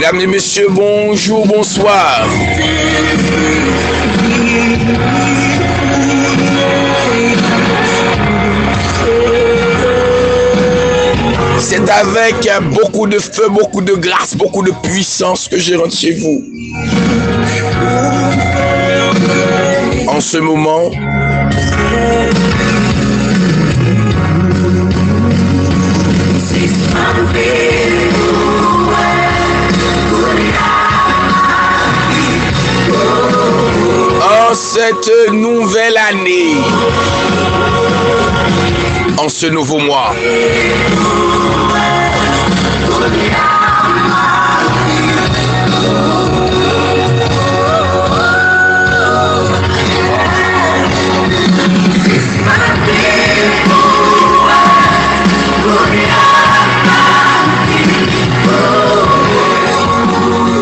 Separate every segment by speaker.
Speaker 1: Mesdames et messieurs, bonjour, bonsoir. C'est avec beaucoup de feu, beaucoup de grâce, beaucoup de puissance que je rentre chez vous. En ce moment, en cette nouvelle année, en ce nouveau mois,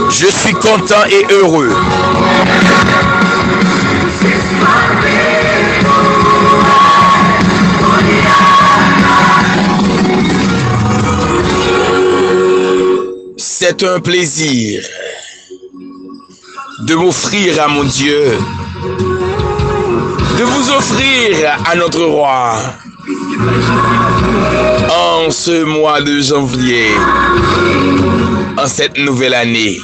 Speaker 1: je suis content et heureux. C'est un plaisir de m'offrir à mon Dieu, de vous offrir à notre roi en ce mois de janvier, en cette nouvelle année.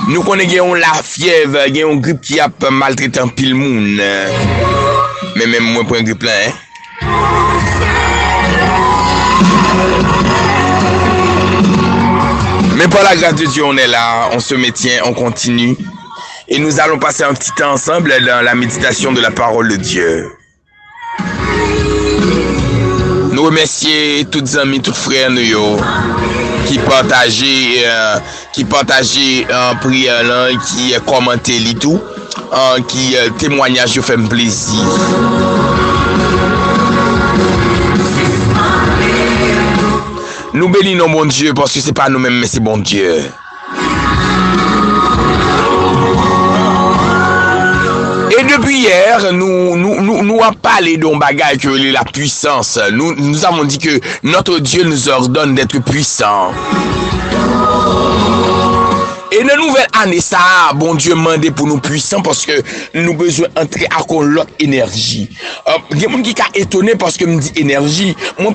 Speaker 1: Nous connaissons la fièvre, il y a une grippe qui a maltraité un pile moun. Mais même moi pour une grippe là, hein. Mais par la grâce de Dieu, on est là, on se maintient, on continue. Et nous allons passer un petit temps ensemble dans la méditation de la parole de Dieu. Nous remercions tous les amis, tous les frères nous qui partageaient prière là, qui commentaient les tout, qui témoignage fait plaisir. Nous bénissons mon Dieu parce que c'est pas nous-mêmes mais c'est bon Dieu. Et depuis hier, nous avons parlé d'un bagage que la puissance. Nous avons dit que notre Dieu nous ordonne d'être puissants. Et dans la nouvelle année, ça, bon Dieu m'a demandé pour nous puissants parce que nous avons besoin d'entrer à l'autre énergie. Il y a des gens qui sont étonnés parce que me dit énergie. Moi,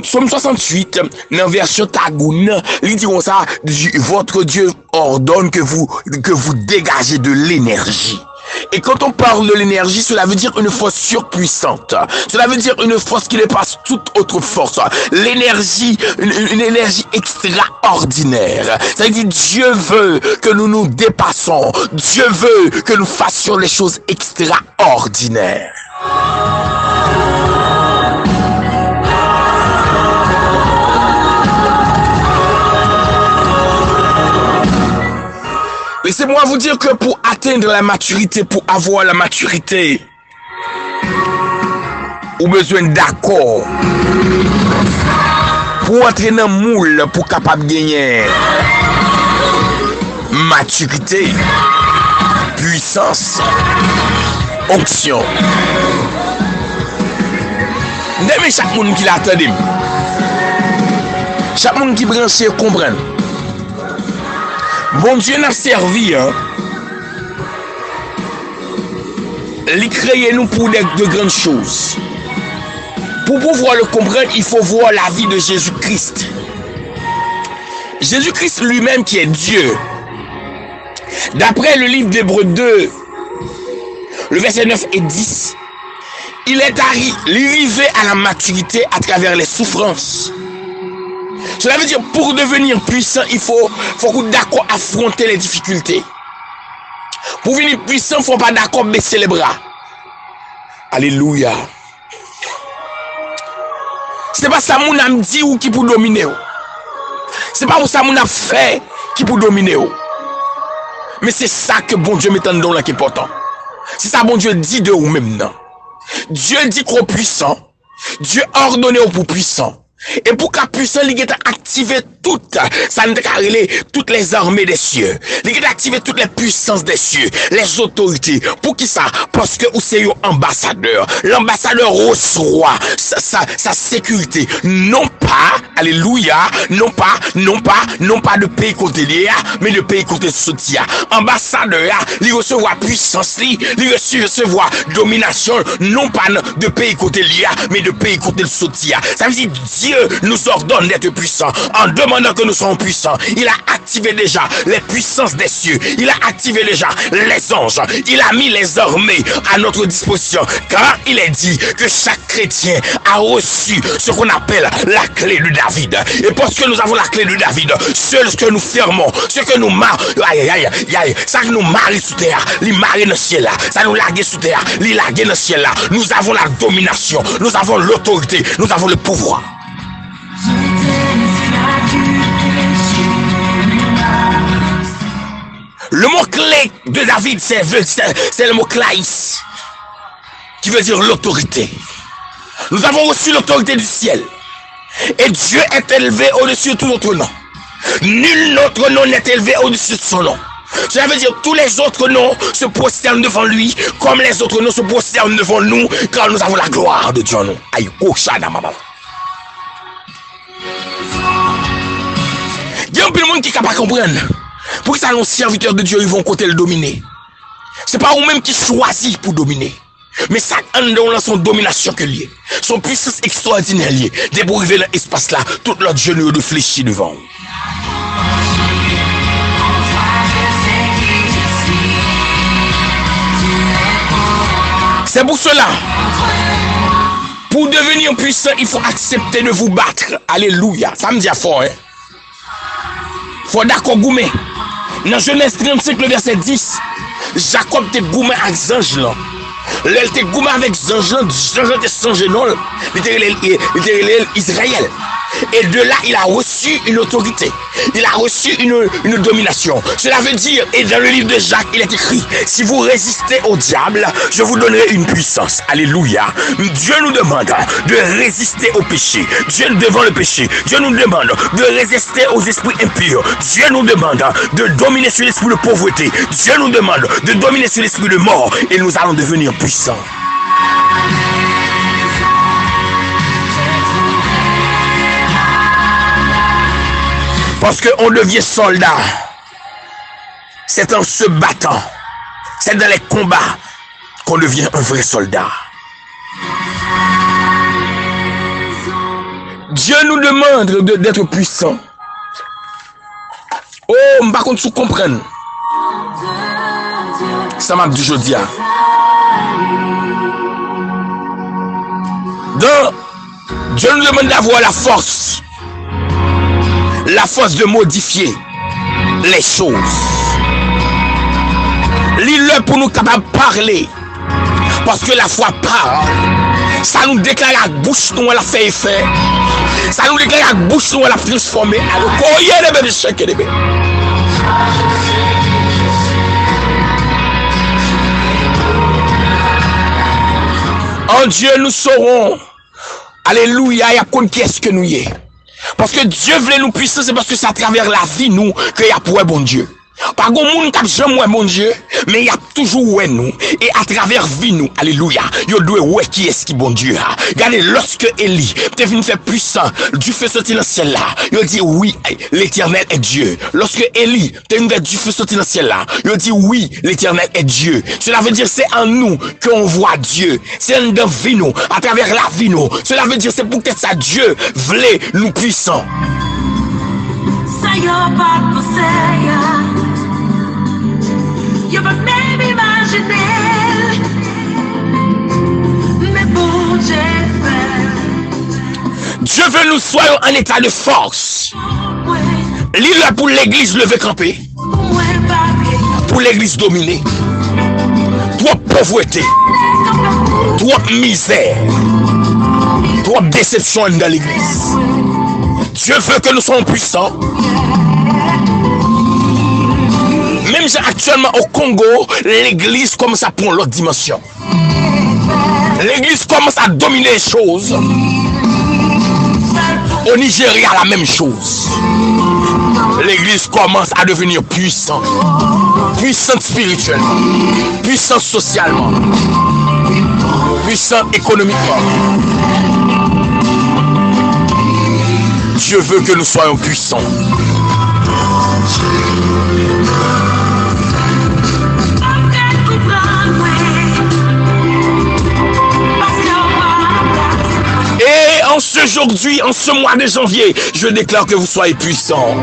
Speaker 1: Somme 68, dans la version Tagoun, il dit comme ça, votre Dieu ordonne que vous dégagez de l'énergie. Et quand on parle de l'énergie, cela veut dire une force surpuissante. Cela veut dire une force qui dépasse toute autre force. L'énergie, une énergie extraordinaire. Ça veut dire Dieu veut que nous nous dépassons. Dieu veut que nous fassions les choses extraordinaires. Laissez-moi vous dire que pour atteindre la maturité, pour avoir la maturité, ou besoin d'accord, pour entrer dans le moule, pour capable gagner maturité, puissance, onction. N'aimez chaque monde qui l'attend. Chaque monde qui branche comprend. Bon Dieu n'a servi, hein. Il crée nous pour de grandes choses. Pour pouvoir le comprendre, il faut voir la vie de Jésus-Christ. Jésus-Christ lui-même qui est Dieu. D'après le livre d'Hébreux 2, le verset 9 et 10, il est arrivé à la maturité à travers les souffrances. Cela veut dire pour devenir puissant, il faut qu'on d'accord affronter les difficultés. Pour devenir puissant, il ne faut pas d'accord baisser les bras. Alléluia. Ce n'est pas ça mon âme dit ou qui pour dominer. Ce n'est pas ça mon âme fait qui pour dominer. Mais c'est ça que bon Dieu met en dedans là qui est important. C'est ça bon Dieu dit de vous même non. Dieu dit qu'on est puissant. Dieu a ordonné aux puissants. Et pour qu'un puissant, il a activé toutes les armées des cieux. Il a activé toutes les puissances des cieux, les autorités. Pour qui ça? Parce que vous c'est un ambassadeur. L'ambassadeur reçoit sa sécurité. Non pas, alléluia, non pas de pays côté lié, mais de pays côté soutien. Ambassadeur, il recevoir puissance, il recevoir domination, non pas de pays côté lié, mais de pays côté le soutien. Ça veut dire Dieu nous ordonne d'être puissants. En demandant que nous soyons puissants, il a activé déjà les puissances des cieux. Il a activé déjà les anges. Il a mis les armées à notre disposition. Car il est dit que chaque chrétien a reçu ce qu'on appelle la clé de David. Et parce que nous avons la clé de David, ce que nous fermons, ce que nous ça que nous marie sous terre, les marie dans le ciel là, ça nous lague sous terre, les lague dans le ciel là. Nous avons la domination, nous avons l'autorité, nous avons le pouvoir. Le mot clé de David, c'est le mot claïs, qui veut dire l'autorité. Nous avons reçu l'autorité du ciel. Et Dieu est élevé au-dessus de tout autre nom. Nul autre nom n'est élevé au-dessus de son nom. Cela veut dire que tous les autres noms se prosternent devant lui, comme les autres noms se prosternent devant nous, car nous avons la gloire de Dieu en nous. Aïe, oh, chada, maman. Il y a un peu de monde qui ne peut pas comprendre. Pour que ça, nos serviteurs de Dieu, ils vont côté le dominer. Ce n'est pas eux-mêmes qui choisissent pour dominer. Mais ça, dans son domination que lié. Son puissance extraordinaire liée. Dès pour arriver dans l'espace là, tout l'autre genou de fléchir devant. C'est pour cela. Pour devenir puissant, il faut accepter de vous battre. Alléluia. Ça me dit fort, hein. Faut d'accord goumé. Dans Genèse 35, le verset 10, Jacob te goumé avec Zange là. L'elle te goumé avec Zange là, Zange te Zange non. Il était Israël. Et de là, il a reçu une autorité. Il a reçu une domination. Cela veut dire, et dans le livre de Jacques, il est écrit, si vous résistez au diable, je vous donnerai une puissance. Alléluia. Dieu nous demande de résister au péché. Dieu devant le péché. Dieu nous demande de résister aux esprits impurs. Dieu nous demande de dominer sur l'esprit de pauvreté. Dieu nous demande de dominer sur l'esprit de mort. Et nous allons devenir puissants. Parce qu'on devient soldat. C'est en se battant. C'est dans les combats qu'on devient un vrai soldat. Dieu nous demande d'être puissants. Oh, par contre, tu comprends. Ça m'a dit jeudi. Donc, Dieu nous demande d'avoir la force. La force de modifier les choses. L'île pour nous capables de parler. Parce que la foi parle. Ça nous déclare à la bouche, nous elle a fait effet. Ça nous déclare à la bouche, nous elle a transformé. Alors, en Dieu, nous saurons. Alléluia, il y a qu'on qui est-ce que nous y est. Parce que Dieu voulait nous puissants, c'est parce que c'est à travers la vie, nous, qu'il y a pour un bon Dieu. Pas grand monde qui a jamais bon Dieu, mais il y a toujours ouais nous. Et à travers vie nous, alléluia, il doit ouais qui est-ce qui bon Dieu. Regardez, lorsque Élie est venu faire puissant, du feu sorti dans le ciel là, il dit oui, l'éternel est Dieu. Lorsque Élie est venu faire du feu sorti dans le ciel là, il dit oui, l'éternel est Dieu. Cela veut dire c'est en nous qu'on voit Dieu. C'est en dans vie nous, à travers la vie nous. Cela veut dire c'est pour que ça Dieu voulait nous puissants. Je peux même imaginer, mais bon Dieu fait. Dieu veut nous soyons en état de force. L'île pour l'église lever camper, pour l'église dominer. Trop pauvreté, trop misère, trop déception dans l'église. Dieu veut que nous soyons puissants. Même actuellement au Congo, l'église comme ça prend l'autre dimension. L'église commence à dominer les choses. Au Nigeria, la même chose. L'église commence à devenir puissante. Puissante spirituellement. Puissante socialement. Puissante économiquement. Dieu veut que nous soyons puissants. Et en ce mois de janvier, je déclare que vous soyez puissants.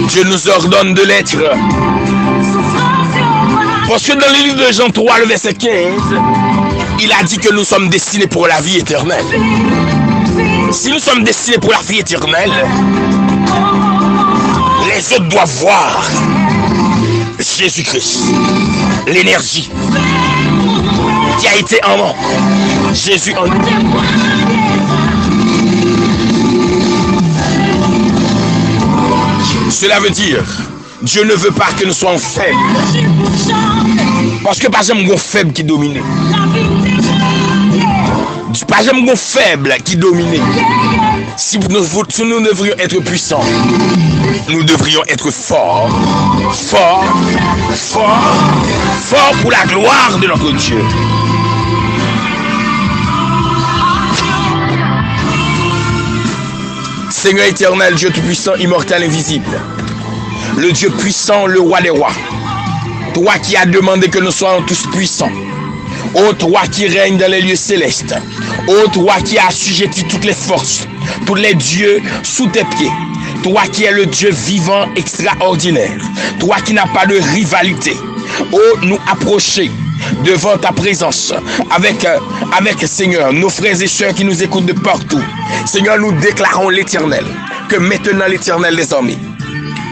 Speaker 1: Dieu nous ordonne de l'être. Parce que dans le livre de Jean 3, le verset 15, il a dit que nous sommes destinés pour la vie éternelle. Si nous sommes destinés pour la vie éternelle, les autres doivent voir Jésus-Christ, l'énergie qui a été en nous, Jésus en nous. Cela veut dire, Dieu ne veut pas que nous soyons faibles. Parce que pas jamais un faible qui domine. Pas jamais un faible qui domine. Si nous devrions être puissants, nous devrions être forts. Forts, forts, forts pour la gloire de notre Dieu. Seigneur éternel, Dieu tout-puissant, immortel, invisible. Le Dieu puissant, le roi des rois. Toi qui as demandé que nous soyons tous puissants. Ô toi qui règnes dans les lieux célestes. Ô toi qui as assujetti toutes les forces, tous les dieux sous tes pieds. Toi qui es le Dieu vivant extraordinaire. Toi qui n'as pas de rivalité. Ô nous approcher devant ta présence avec Seigneur, nos frères et sœurs qui nous écoutent de partout. Seigneur, nous déclarons l'Éternel, que maintenant l'Éternel des armées,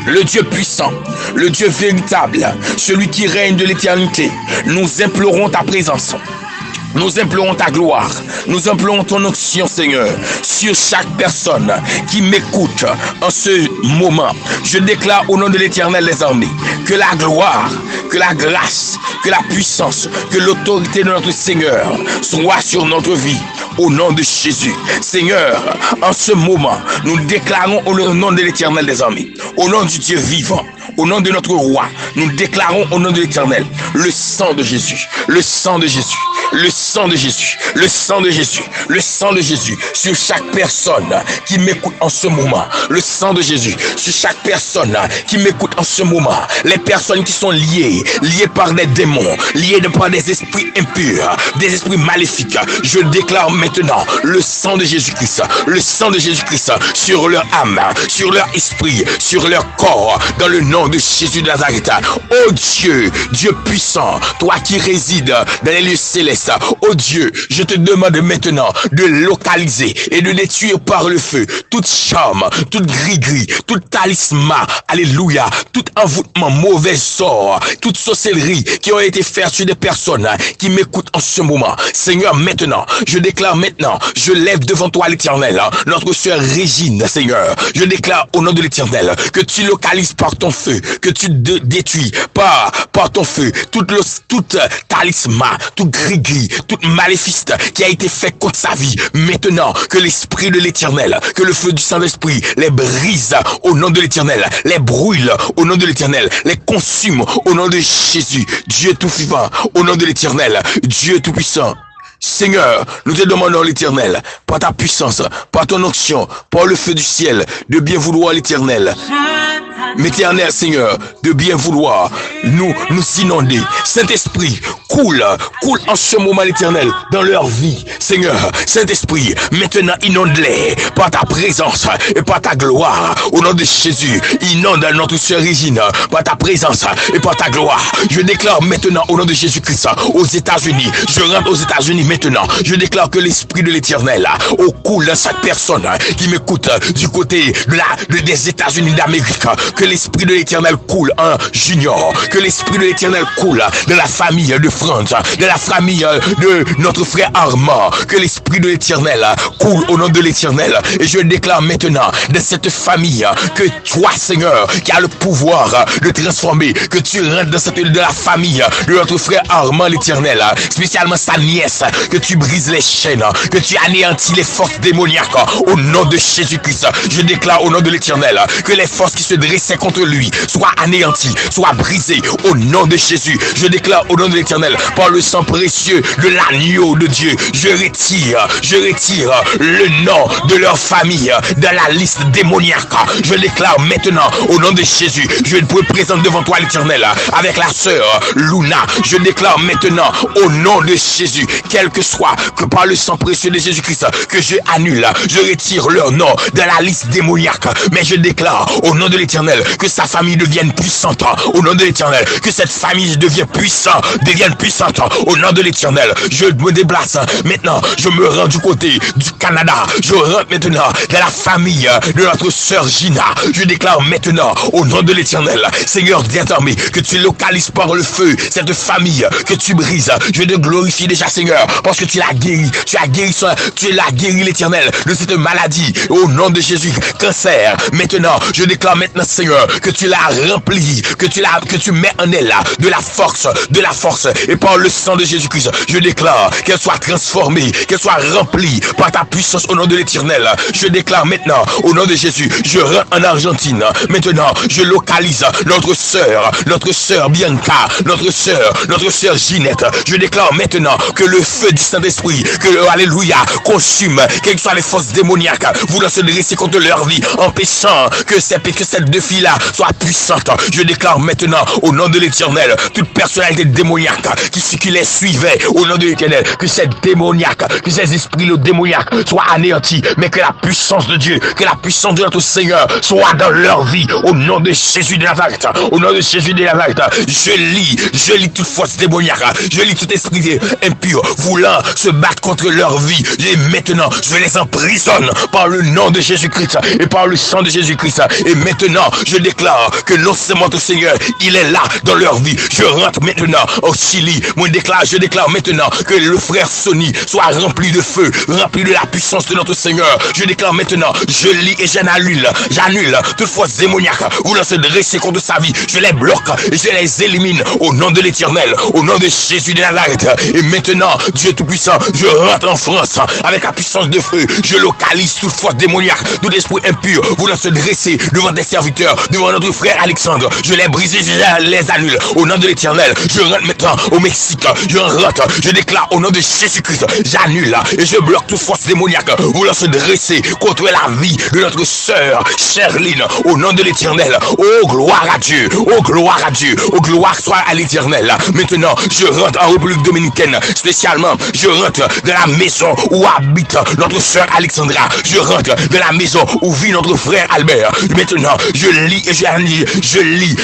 Speaker 1: le Dieu puissant, le Dieu véritable, celui qui règne de l'éternité, nous implorons ta présence. Nous implorons ta gloire, nous implorons ton onction, Seigneur, sur chaque personne qui m'écoute en ce moment. Je déclare au nom de l'Éternel des armées que la gloire, que la grâce, que la puissance, que l'autorité de notre Seigneur soit sur notre vie. Au nom de Jésus. Seigneur, en ce moment, nous déclarons au nom de l'Éternel des armées, au nom du Dieu vivant, au nom de notre roi, nous déclarons au nom de l'Éternel le sang de Jésus, le sang de Jésus, le sang de Jésus, le sang de Jésus, le sang de Jésus sur chaque personne qui m'écoute en ce moment, le sang de Jésus sur chaque personne qui m'écoute en ce moment, les personnes qui sont liées par des démons, liées par des esprits impurs, des esprits maléfiques, je déclare maintenant le sang de Jésus-Christ, le sang de Jésus-Christ sur leur âme, sur leur esprit, sur leur corps, dans le nom de Jésus de Nazareth. Oh Dieu, Dieu puissant, toi qui résides dans les lieux célestes, oh Dieu, je te demande maintenant de localiser et de détruire par le feu toute charme, toute gris-gris, tout talisman, alléluia, tout envoûtement, mauvais sort, toute sorcellerie qui ont été faite sur des personnes qui m'écoutent en ce moment. Seigneur, maintenant, je déclare maintenant, je lève devant toi l'Éternel, notre sœur Régine, Seigneur, je déclare au nom de l'Éternel que tu localises par ton feu, que tu détruis par ton feu tout talisman, tout gris-gris, tout maléfice qui a été fait contre sa vie. Maintenant, que l'esprit de l'Éternel, que le feu du Saint-Esprit les brise au nom de l'Éternel, les brûle au nom de l'Éternel, les consume au nom de Jésus, Dieu tout vivant, au nom de l'Éternel, Dieu tout puissant. Seigneur, nous te demandons l'Éternel, par ta puissance, par ton onction, par le feu du ciel, de bien vouloir l'Éternel. L'Éternel, Seigneur, de bien vouloir nous inonder. Saint-Esprit, coule en ce moment l'Éternel dans leur vie. Seigneur, Saint-Esprit, maintenant inonde-les par ta présence et par ta gloire. Au nom de Jésus, inonde notre sœur Régine par ta présence et par ta gloire. Je déclare maintenant au nom de Jésus-Christ aux États-Unis. Je rentre aux États-Unis maintenant. Je déclare que l'Esprit de l'Éternel coule dans chaque personne qui m'écoute du côté des États-Unis d'Amérique. Que l'Esprit de l'Éternel coule en Junior, que l'Esprit de l'Éternel coule dans la famille de Franz, dans la famille de notre frère Armand, que l'Esprit de l'Éternel coule au nom de l'Éternel. Et je déclare maintenant de cette famille que toi, Seigneur, qui as le pouvoir de transformer, que tu rentres de la famille de notre frère Armand l'Éternel, spécialement sa nièce, que tu brises les chaînes, que tu anéantis les forces démoniaques au nom de Jésus-Christ. Je déclare au nom de l'Éternel que les forces qui se dressaient contre lui soient anéanties, soient brisées au nom de Jésus. Je déclare au nom de l'Éternel, par le sang précieux de l'agneau de Dieu, je retire le nom de leur famille dans la liste démoniaque. Je déclare maintenant au nom de Jésus, je me présente devant toi l'Éternel avec la sœur Luna. Je déclare maintenant au nom de Jésus, quel que soit que par le sang précieux de Jésus-Christ, que je annule, je retire leur nom de la liste démoniaque. Mais je déclare au nom de l'Éternel que sa famille devienne puissante. Au nom de l'Éternel, que cette famille devienne puissante au nom de l'Éternel. Je me déplace maintenant, je me rends du côté du Canada. Je rentre maintenant dans la famille de notre sœur Gina. Je déclare maintenant au nom de l'Éternel, Seigneur Dieu armé, que tu localises par le feu cette famille, que tu brises. Je te glorifie déjà, Seigneur, parce que tu l'as guéri. Tu l'as guéri l'Éternel de cette maladie au nom de Jésus. Cancer. Maintenant, je déclare maintenant, Seigneur, que tu l'as rempli, que tu mets en elle de la force, et par le sang de Jésus-Christ, je déclare qu'elle soit transformée, qu'elle soit remplie par ta puissance au nom de l'Éternel. Je déclare maintenant au nom de Jésus, je rentre en Argentine. Maintenant, je localise notre sœur Bianca, notre sœur Ginette. Je déclare maintenant que le feu du Saint-Esprit, que alléluia, consume, quelles que soient les forces démoniaques, voulant se dresser contre leur vie, empêchant que cette deux filles-là soient puissantes. Je déclare maintenant au nom de l'Éternel, toute personnalité démoniaque qui les suivait, au nom de l'Éternel, que ces démoniaques, que ces esprits démoniaques soient anéantis, mais que la puissance de Dieu, que la puissance de notre Seigneur soit dans leur vie, au nom de Jésus de Nazareth. Au nom de Jésus de Nazareth, je lis toute force démoniaque, je lis tout esprit impur voulant se battre contre leur vie. Et maintenant, je les emprisonne par le nom de Jésus-Christ et par le sang de Jésus-Christ. Et maintenant, je déclare que non seulement notre Seigneur, il est là dans leur vie. Je rentre maintenant au Chili. Je déclare maintenant que le frère Sonny soit rempli de feu, rempli de la puissance de notre Seigneur. Je déclare maintenant, je lis et j'annule toute force démoniaque voulant se dresser contre sa vie. Je les bloque et je les élimine au nom de l'Éternel, au nom de Jésus de Nazareth. Et maintenant, Dieu Tout-Puissant, je rentre en France avec la puissance de feu. Je localise toute force démoniaque, tout esprit impur voulant se dresser devant des serviteurs, devant notre frère Alexandre. Je les brise et je les annule au nom de l'Éternel. Je rentre maintenant au Mexique. Je déclare au nom de Jésus-Christ, j'annule et je bloque toute force démoniaque voulant se dresser contre la vie de notre sœur Sherline au nom de l'Éternel. Oh gloire à Dieu, oh gloire à Dieu, oh gloire soit à l'Éternel. Maintenant, je rentre en République Dominicaine, spécialement, je rentre dans la maison où habite notre sœur Alexandra. Je rentre dans la maison où vit notre frère Albert. Maintenant, je lis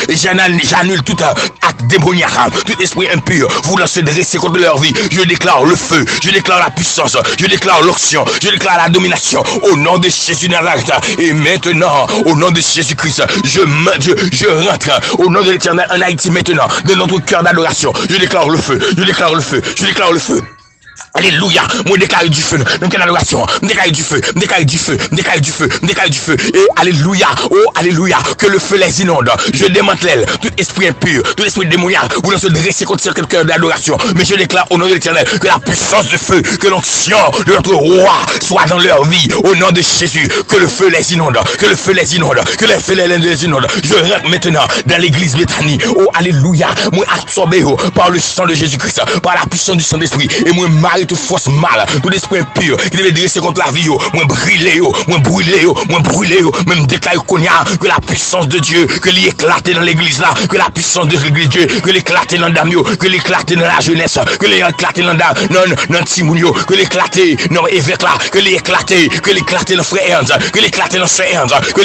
Speaker 1: et j'annule tout acte démoniaque, tout esprit impur voulant se dresser contre leur vie. Je déclare le feu, je déclare la puissance, je déclare l'onction, je déclare la domination au nom de Jésus de Nazareth. Et maintenant, au nom de Jésus-Christ, je rentre au nom de l'Éternel en Haïti maintenant, de notre cœur d'adoration. Je déclare le feu, je déclare le feu, je déclare le feu. Alléluia, moi déclare du feu, dans quelle adoration, déclare du feu, déclare du feu, déclare du feu, déclare du feu, et alléluia, oh alléluia, que le feu les inonde, je démantèle tout esprit impur, tout esprit démoniaque, voulant se dresser contre ce cœur d'adoration, mais je déclare au nom de l'Éternel, que la puissance de feu, que l'onction de notre roi soit dans leur vie, au nom de Jésus, que le feu les inonde, que le feu les inonde, que le feu les inonde, je rentre maintenant dans l'église Bethany, oh alléluia, moi absorbé par le sang de Jésus-Christ, par la puissance du Saint-Esprit, et moi marie toute force mal, tout esprit impur qui devait dresser contre la vie, moi brûler, même déclarer que la puissance de Dieu, que l'éclate dans l'église là, que la puissance de Dieu, que l'éclate dans Damio, que l'éclate dans la jeunesse, que l'éclate dans Timounio, que l'éclate dans évêque là, que l'éclate dans frère Ernst, que l'éclate dans frère Ernst, que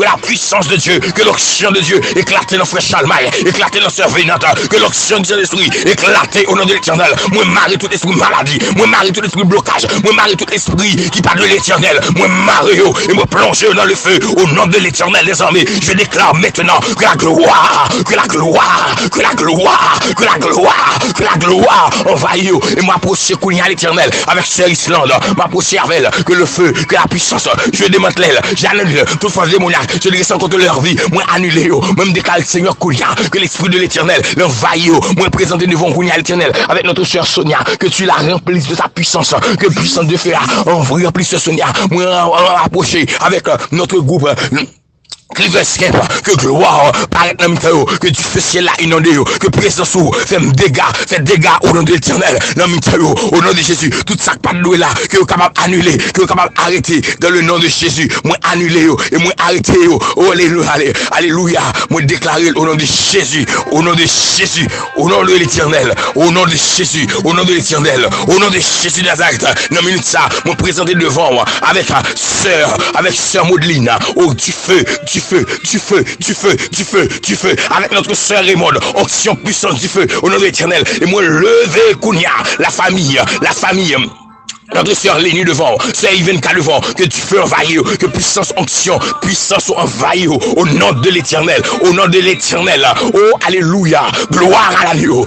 Speaker 1: la puissance de Dieu, que l'onction de Dieu éclate dans frère Chalmaille, éclate dans sœur Vénante, que l'onction de Saint-Esprit éclaté au nom de l'Éternel. Moi marre tout esprit maladie, moi marre tout esprit blocage, moi marre tout esprit qui parle de l'Éternel, moi marre et moi plonger dans le feu au nom de l'Éternel des armées. Je déclare maintenant que la gloire, que la gloire, que la gloire, que la gloire, que la gloire envahit et m'approcher Kounia à l'Éternel avec Sœur Islande, m'approcher avec elle, que le feu, que la puissance, je démantèle elle, j'annule toute force démoniaque, je descends contre leur vie, moi annulé, même déclare Seigneur Kounia, que l'esprit de l'Éternel l'envahit, moi présenter devant Kounia à l'Éternel avec notre sœur Sonia, que tu la remplisses de ta puissance, que puissance de feu remplisse Sonia, moi approcher avec notre groupe. Que gloire paraît dans le que du feu ciel là inondé, que présence ou fait dégâts au nom de l'Éternel, dans le au nom de Jésus, tout ça pas de là, que capable annuler, que capable arrêter dans le nom de Jésus, moi annuler et moi arrêter, oh alléluia, alléluia, moi déclarer au nom de Jésus, au nom de Jésus, au nom de l'Éternel, au nom de Jésus, au nom de l'Éternel, au nom de Jésus de Nazareth, dans minute ça, moi présenter devant moi avec sœur Maudeline, oh du feu, avec notre sœur Raymond, onction puissance du feu, au nom de l'Éternel, et moi lever Kounia, la famille, notre sœur Lénie devant, sœur Ivenka devant, que tu feu envahir, que puissance envahir, au nom de l'Éternel, au nom de l'Éternel, oh alléluia, gloire à l'agneau,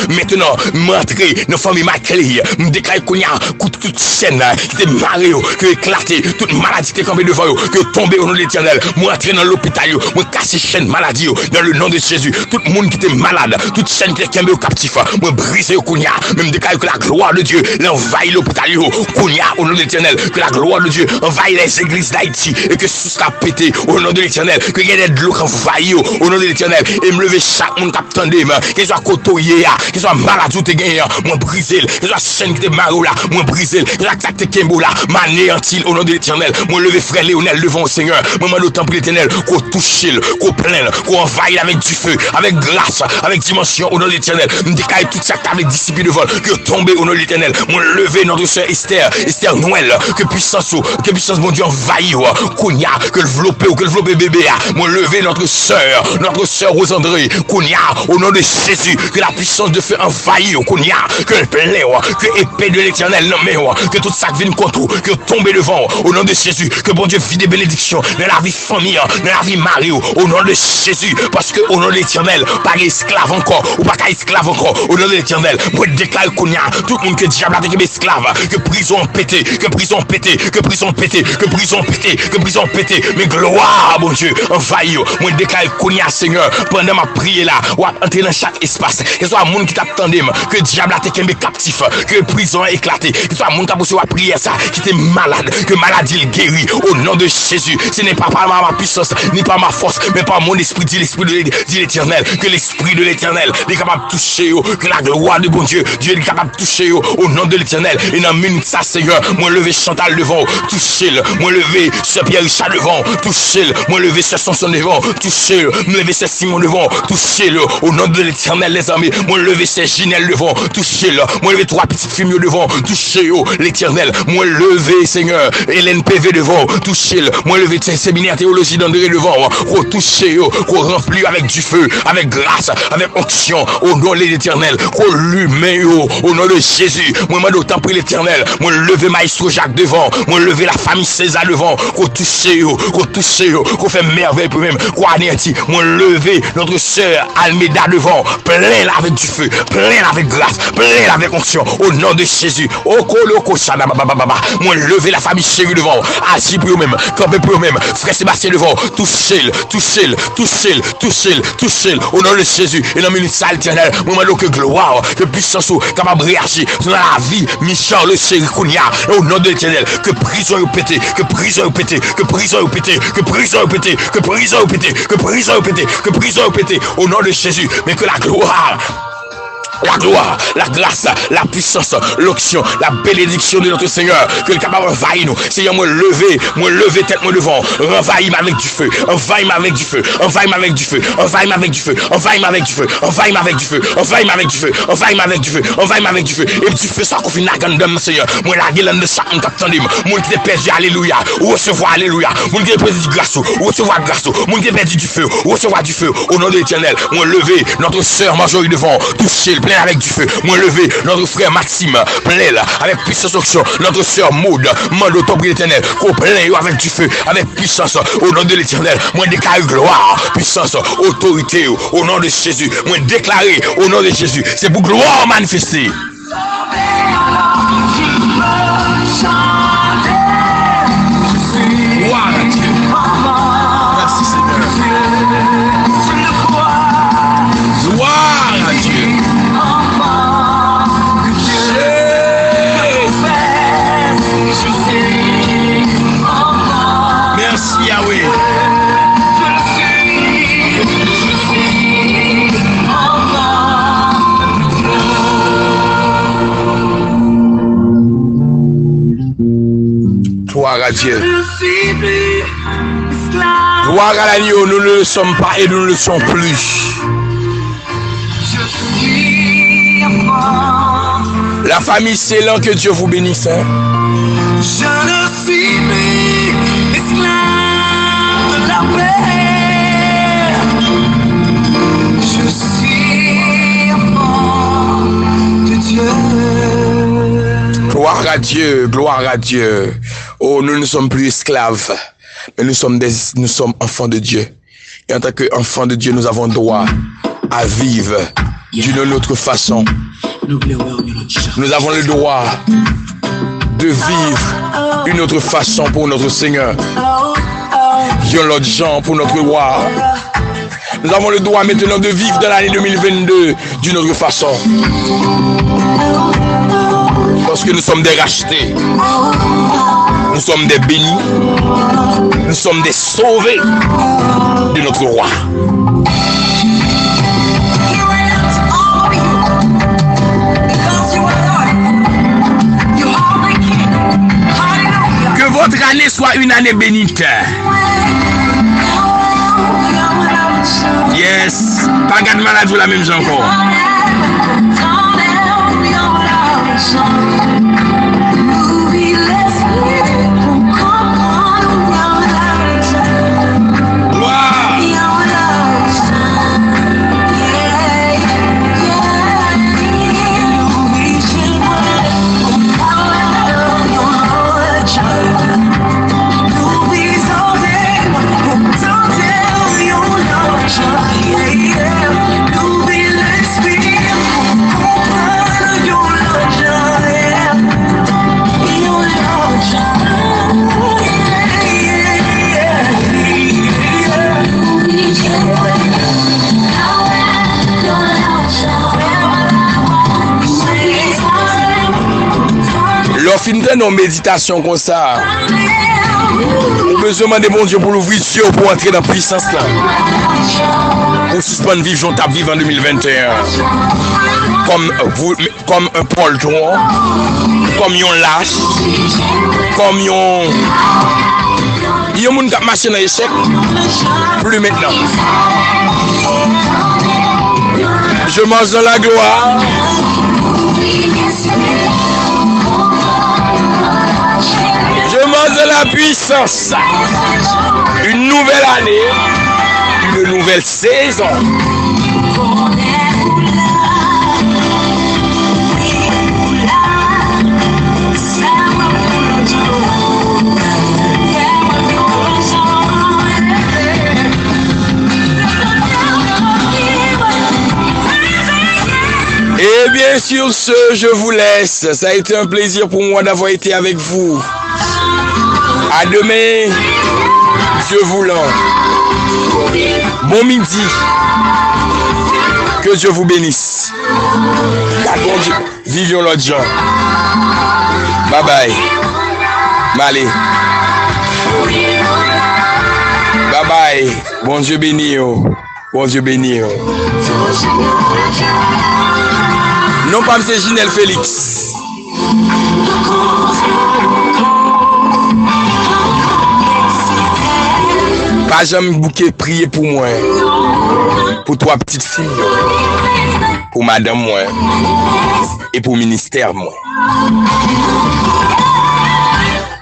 Speaker 1: maintenant, m'entrer dans la famille Maclé, me déclare qu'on y a toute chaîne, qui était marré, que éclaté, toute maladie qui est campée devant, que tomber au nom de l'Éternel, m'entrer dans l'hôpital, me casser chaîne maladie, dans le nom de Jésus, tout le monde qui était malade, toute chaîne qui est campée au captif, me briser au Kounia, même déclare que la gloire de Dieu l'envahit l'hôpital, Kounia au nom de l'Éternel, que la gloire de Dieu envahit les églises d'Haïti et que tout sera pété au nom de l'Éternel, que il y ait de l'eau qui envahit au nom de l'Éternel et me lever chaque monde qui attendait, qu'il soit côtoyé, qu'il soit malade ou te gagné, moi briser, qu'il soit chaîne qui te marou là, moi briser, qu'il soit tacte Kembo là, m'anéantir au nom de l'Éternel, moi lever frère Léonel devant au Seigneur, moi demande autant pour l'Éternel, qu'on touche, qu'on plaine, qu'on envahit avec du feu, avec grâce, avec dimension au nom de l'Éternel, me décaille tout ça avec discipline de vol, que tomber au nom de l'Éternel, moi lever notre sœur Esther Noël, que puissance mon Dieu envahit, Kounia, que le vlopé bébé, moi lever notre sœur Rosandré, Kounia, au nom de Jésus, que la puissance de feu envahit, Kounia, que le plein, que épée de l'Éternel nommé, que tout ça vienne contre, que tomber devant, au nom de Jésus, que bon Dieu vit des bénédictions dans la vie famille, dans la vie mari, au nom de Jésus, parce que au nom de l'Éternel, pas esclave encore, ou pas esclave encore, au nom de l'Éternel, moi déclare Kounia, tout le monde que diable a été esclave, que prison pété, mais gloire, mon Dieu, envahit, moi déclare Kounia, Seigneur, pendant ma prière là, ou entrer dans chaque espace, que ce soit un monde qui t'attendait, que diable a été captif, que prison a éclaté, que ce soit un monde qui a posé la prière ça, qui était malade, que maladie le guérit, au nom de Jésus, ce n'est pas par ma puissance, ni par ma force, mais par mon esprit, dit l'esprit de l'Éternel, que l'esprit de l'Éternel est capable de toucher, que la gloire de bon Dieu, Dieu est capable de toucher, au nom de l'Éternel, et dans minute ça, Seigneur, moi lever Chantal devant, toucher-le, moi lever Sœur Pierre Richard devant, toucher-le, moi lever Sœur Samson devant, toucher-le, moi lever Sœur Simon devant, toucher-le, au nom de l'Éternel, les amis, moi lever Sœur Ginelle devant, toucher-le, moi lever trois petites filles devant, toucher-le, l'Éternel, moi lever Seigneur, Hélène PV devant, toucher-le, moi lever séminaire théologie d'André devant, toucher-le, qu'on remplit avec du feu, avec grâce, avec onction, au nom de l'Éternel, qu'on l'humain, au nom de Jésus, moi m'a d'autant pris l'Éternel, moi lever Maestro Jacques devant, moi lever la famille César devant, qu'on touche, qu'on fait merveille pour même, qu'on anéantit, moi lever notre sœur Almeida devant, plein là avec du feu, plein là avec grâce, plein là avec onction, au nom de Jésus, moi lever la famille chérie devant, agis pour eux-mêmes, campez pour eux-mêmes, frère Sébastien devant, touchez-le, au nom de Jésus, et dans le ministère éternel, moi que gloire, que puissance, capable de réagir dans la vie, Michel le chéri Kounia, au nom de l'Éternel, que prison est pété, que prison est pété, que prison est pété, que prison est pété, que prison est pété, que prison est pété, que prison est pété, au nom de Jésus, mais que la gloire la gloire, la grâce, la puissance, l'onction, la bénédiction de notre Seigneur, que le capable envahit nous. Seigneur, moi lever tête moi devant, envahis-moi avec du feu, envahis-moi avec du feu, envahis-moi avec du feu, envahis-moi avec du feu, envahis-moi avec du feu, envahis-moi avec du feu, envahis-moi avec du feu, envahis-moi avec du feu, envahis-moi avec du feu, et du feu ça qu'on finit à gandam, Seigneur. Moi la gueule de chaque capitaine, moi qui t'ai perdu, alléluia, ou recevoir alléluia, moi qui t'ai perdu grâce, ou recevoir grâce, moi qui t'ai perdu du feu, ou recevoir du feu, au nom de l'Éternel. Moi lever notre sœur Marjorie devant, toucher le plein avec du feu. Moi lever notre frère Maxime, plein là, avec puissance onction, notre sœur Maud, mande au top de l'Éternel, qu'on plein avec du feu, avec puissance, au nom de l'Éternel. Moi déclare gloire, puissance, autorité, au nom de Jésus. Moi déclarer au nom de Jésus. C'est pour gloire manifester. Gloire à Dieu. Merci Seigneur. Gloire à Dieu. Merci Yahweh. Gloire à Dieu. Gloire à l'agneau, nous ne le sommes pas et nous ne le sommes plus. La famille Célan, que Dieu vous bénisse. Hein? Je ne suis plus esclave de la paix. Je suis enfant de Dieu. Gloire à Dieu, gloire à Dieu. Oh, nous ne sommes plus esclaves, mais nous sommes enfants de Dieu. Et en tant qu'enfants de Dieu, nous avons droit à vivre d'une autre façon. Nous avons le droit de vivre une autre façon pour notre Seigneur. Yon l'autre gens pour notre roi. Nous avons le droit maintenant de vivre dans l'année 2022 d'une autre façon. Parce que nous sommes des rachetés. Nous sommes des bénis. Nous sommes des sauvés de notre roi. Que votre année soit une année bénite. Yes. Pas de maladie la même chose encore. Fin de nos méditations comme ça, on besoin demander bon Dieu pour l'ouvrir Dieu pour entrer dans la puissance là. Pour suspendre vivre, j'en tape vivre en 2021. Comme un poltron, comme un lâche, comme un monde qui a marché dans l'échec. Plus maintenant. Je mange dans la gloire. Je mange de la puissance. Une nouvelle année, une nouvelle saison. Et bien sûr, je vous laisse. Ça a été un plaisir pour moi d'avoir été avec vous. À demain, Dieu voulant. Bon midi. Que Dieu vous bénisse. Bon Dieu. Vivions l'autre gens. Bye bye. Allez. Bye bye. Bon Dieu béni. Bon Dieu béni. Non pas M. Ginel Félix. Pas jamais bouquet prier pour moi. Pour trois petites filles. Pour madame moi. Et pour ministère moi.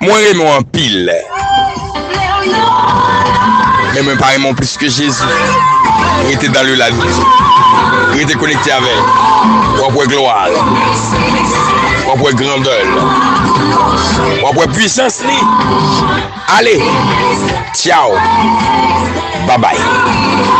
Speaker 1: Moi j'aime en pile. Mais même pas aimant plus que Jésus. Il était dans le la vie. Il était connecté avec. Pour gloire. Pour grandeur. Pour puissance. Allez. Ciao. Bye bye.